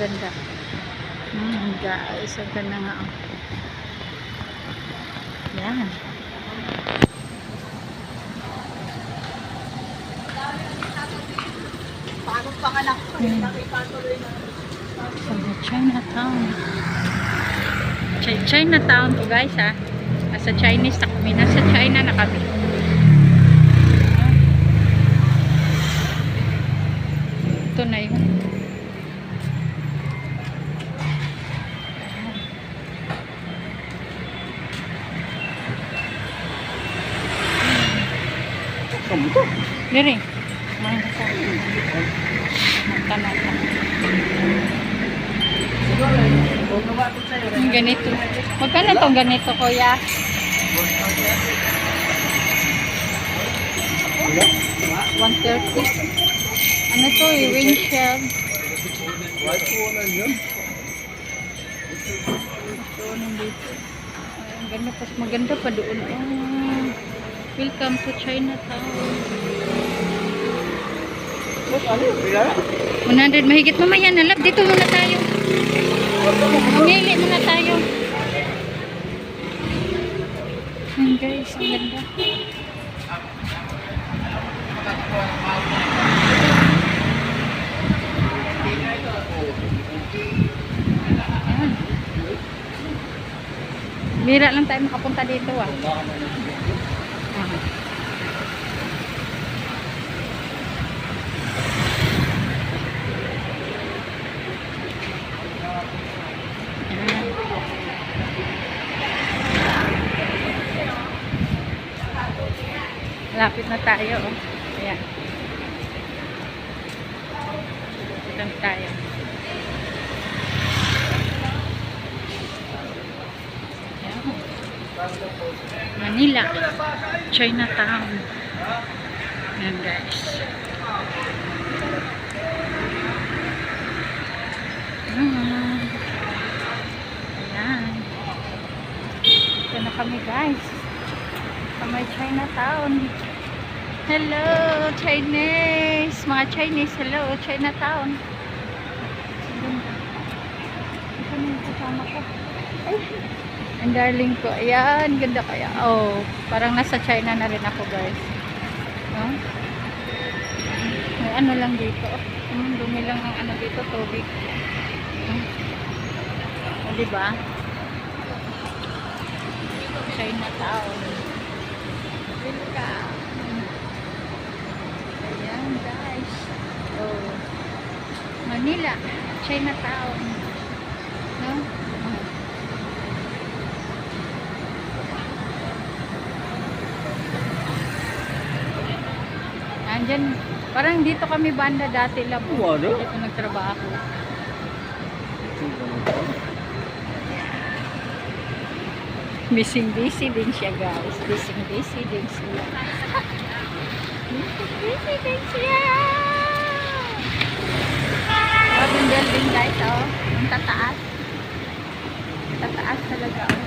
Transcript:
ganda. Guys, ang ganda nga. Yan. Paano panganak ko? Nakipatuloy na. Sa Chinatown. Chinatown to guys ha. Nasa Chinese na kami. Nasa China na kami. Ito na yun. Diri. Ang ganito. Magkano itong ganito, kuya? 130. Ano to eh? Windshield. Ito, nandito. Ang ganda. Pas maganda pa doon. Welcome to Chinatown. 100 mahigit mamaya na love. Dito muna tayo. Mamili muna tayo. Ayan guys, ang ganda. Ayan. Bira lang tayo makapunta dito ah. Lapit na tayo. Oh. Ayan. Lapit na tayo. Ayan. Manila. Chinatown. Ayan guys. Ayan. Ito na kami guys. Sa may Chinatown. Hello, Chinese. Mga Chinese, hello, Chinatown. Ito na yung kasama ko. Ay, ang darling ko. Ayan, ganda kaya. Oh, parang nasa China na rin ako, guys. No? May ano lang dito. Dumi lang ang ano dito, tubig. Oh, diba? Chinatown. Welcome. Ayan guys. Oh. Manila. Chinatown. No? Andyan. Parang dito kami banda dati lang. Dito nagtrabaho. Busy din siya guys. Busy din siya. Busy din siya. Bagong building guys oh. Ang tataas. Tataas talaga oh.